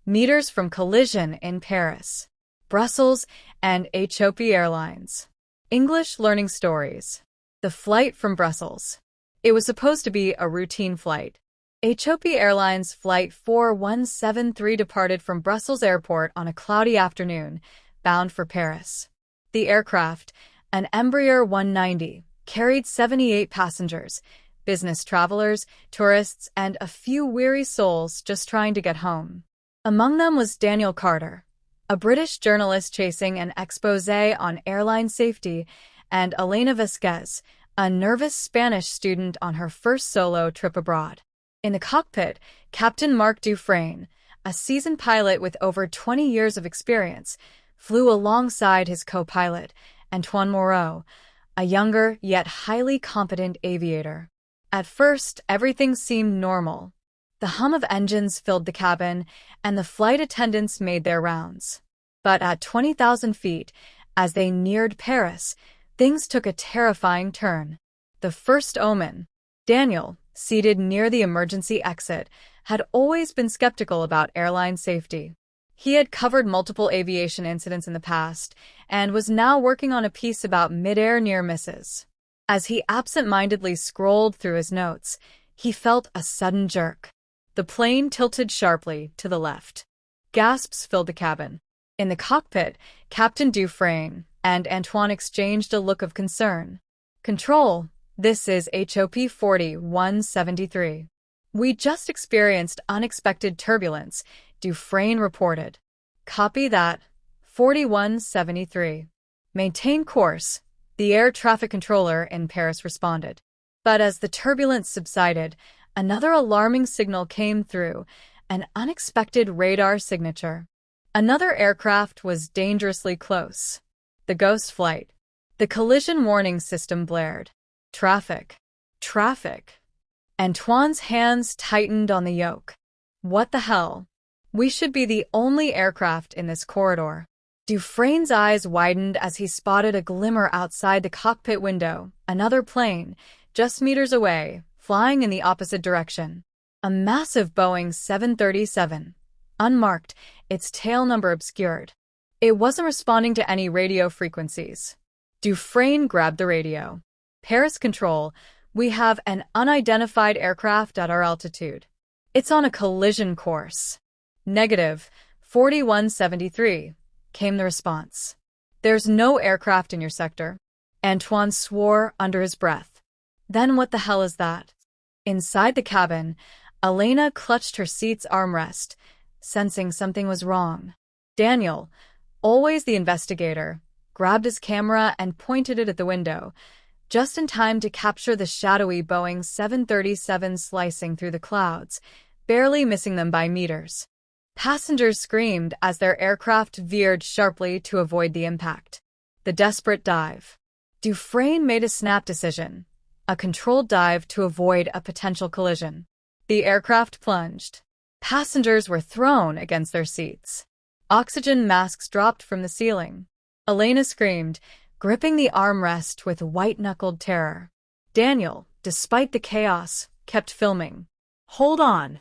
meters from collision in Paris, Brussels, and Ethiopia Airlines. English learning stories. The flight from Brussels. It was supposed to be a routine flight. Ethiopia Airlines Flight 4173 departed from Brussels Airport on a cloudy afternoon, bound for Paris. The aircraft, an Embraer 190, carried 78 passengers, business travelers, tourists, and a few weary souls just trying to get home. Among them was Daniel Carter, a British journalist chasing an exposé on airline safety, and Elena Vasquez, a nervous Spanish student on her first solo trip abroad. In the cockpit, Captain Marc Dufresne, a seasoned pilot with over 20 years of experience, flew alongside his co-pilot, Antoine Moreau, a younger yet highly competent aviator. At first, everything seemed normal. The hum of engines filled the cabin, and the flight attendants made their rounds. But at 20,000 feet, as they neared Paris, things took a terrifying turn. The first omen. Daniel, seated near the emergency exit, had always been skeptical about airline safety. He had covered multiple aviation incidents in the past, and was now working on a piece about mid-air near misses. As he absent-mindedly scrolled through his notes, he felt a sudden jerk. The plane tilted sharply to the left. Gasps filled the cabin. In the cockpit, Captain Dufresne and Antoine exchanged a look of concern. "Control, this is HOP 4173. We just experienced unexpected turbulence," Dufresne reported. "Copy that, 4173. Maintain course," the air traffic controller in Paris responded. But as the turbulence subsided, another alarming signal came through, an unexpected radar signature. Another aircraft was dangerously close. The ghost flight. The collision warning system blared. Traffic. Traffic. Antoine's hands tightened on the yoke. What the hell? We should be the only aircraft in this corridor. Dufresne's eyes widened as he spotted a glimmer outside the cockpit window, another plane, just meters away, flying in the opposite direction. A massive Boeing 737. Unmarked, its tail number obscured. It wasn't responding to any radio frequencies. Dufresne grabbed the radio. "Paris Control, we have an unidentified aircraft at our altitude. It's on a collision course." "Negative, 4173, came the response. "There's no aircraft in your sector." Antoine swore under his breath. "Then what the hell is that?" Inside the cabin, Elena clutched her seat's armrest, sensing something was wrong. Daniel, always the investigator, grabbed his camera and pointed it at the window, just in time to capture the shadowy Boeing 737 slicing through the clouds, barely missing them by meters. Passengers screamed as their aircraft veered sharply to avoid the impact. The desperate dive. Dufresne made a snap decision, a controlled dive to avoid a potential collision. The aircraft plunged. Passengers were thrown against their seats. Oxygen masks dropped from the ceiling. Elena screamed, gripping the armrest with white-knuckled terror. Daniel, despite the chaos, kept filming. "Hold on,"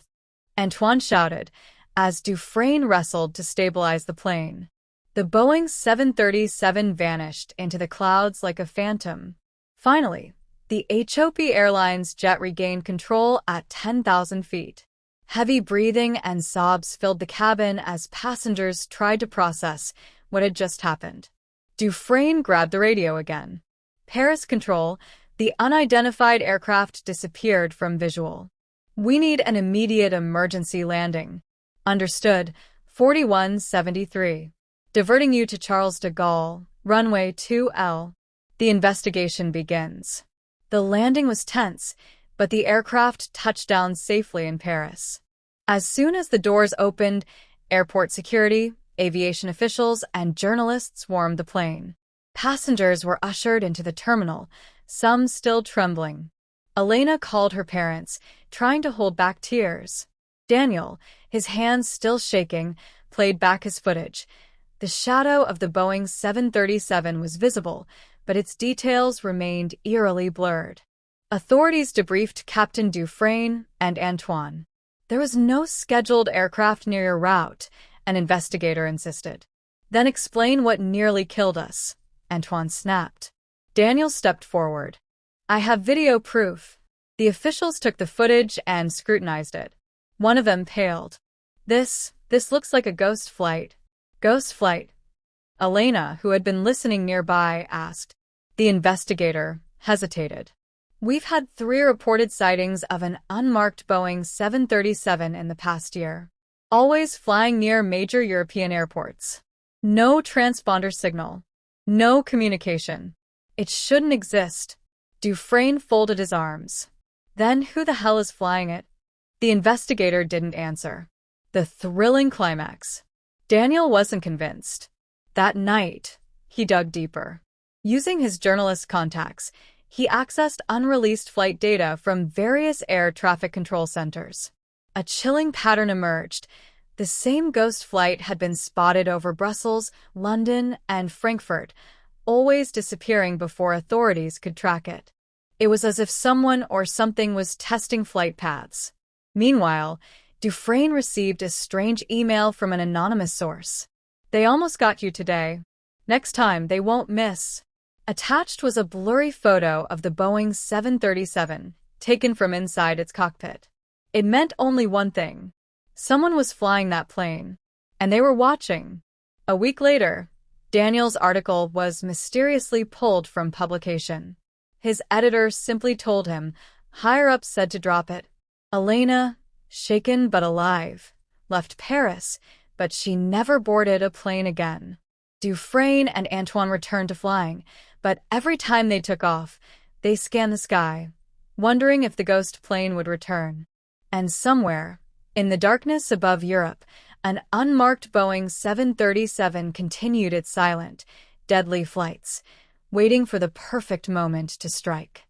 Antoine shouted, as Dufresne wrestled to stabilize the plane. The Boeing 737 vanished into the clouds like a phantom. Finally, the Ethiopia Airlines jet regained control at 10,000 feet. Heavy breathing and sobs filled the cabin as passengers tried to process what had just happened. Dufresne grabbed the radio again. "Paris Control, the unidentified aircraft disappeared from visual. We need an immediate emergency landing." "Understood, 4173. Diverting you to Charles de Gaulle, runway 2L. The investigation begins." The landing was tense, but the aircraft touched down safely in Paris. As soon as the doors opened, airport security, aviation officials, and journalists swarmed the plane. Passengers were ushered into the terminal, some still trembling. Elena called her parents, trying to hold back tears. Daniel, his hands still shaking, played back his footage. The shadow of the Boeing 737 was visible, but its details remained eerily blurred. Authorities debriefed Captain Dufresne and Antoine. There was no scheduled aircraft near your route, an investigator insisted. Then explain what nearly killed us, Antoine snapped. Daniel stepped forward. I have video proof. The officials took the footage and scrutinized it. One of them paled. This looks like a ghost flight. Ghost flight? Elena, who had been listening nearby, asked. The investigator hesitated. We've had 3 reported sightings of an unmarked Boeing 737 in the past year, always flying near major European airports. No transponder signal. No communication. It shouldn't exist. Dufresne folded his arms. Then who the hell is flying it? The investigator didn't answer. The thrilling climax. Daniel wasn't convinced. That night, he dug deeper. Using his journalist contacts, he accessed unreleased flight data from various air traffic control centers. A chilling pattern emerged. The same ghost flight had been spotted over Brussels, London, and Frankfurt, always disappearing before authorities could track it. It was as if someone or something was testing flight paths. Meanwhile, Dufresne received a strange email from an anonymous source. They almost got you today. Next time, they won't miss. Attached was a blurry photo of the Boeing 737, taken from inside its cockpit. It meant only one thing. Someone was flying that plane, and they were watching. A week later, Daniel's article was mysteriously pulled from publication. His editor simply told him, higher-ups said to drop it. Elena, shaken but alive, left Paris, but she never boarded a plane again. Dufresne and Antoine returned to flying, but every time they took off, they scanned the sky, wondering if the ghost plane would return. And somewhere, in the darkness above Europe, an unmarked Boeing 737 continued its silent, deadly flights, waiting for the perfect moment to strike.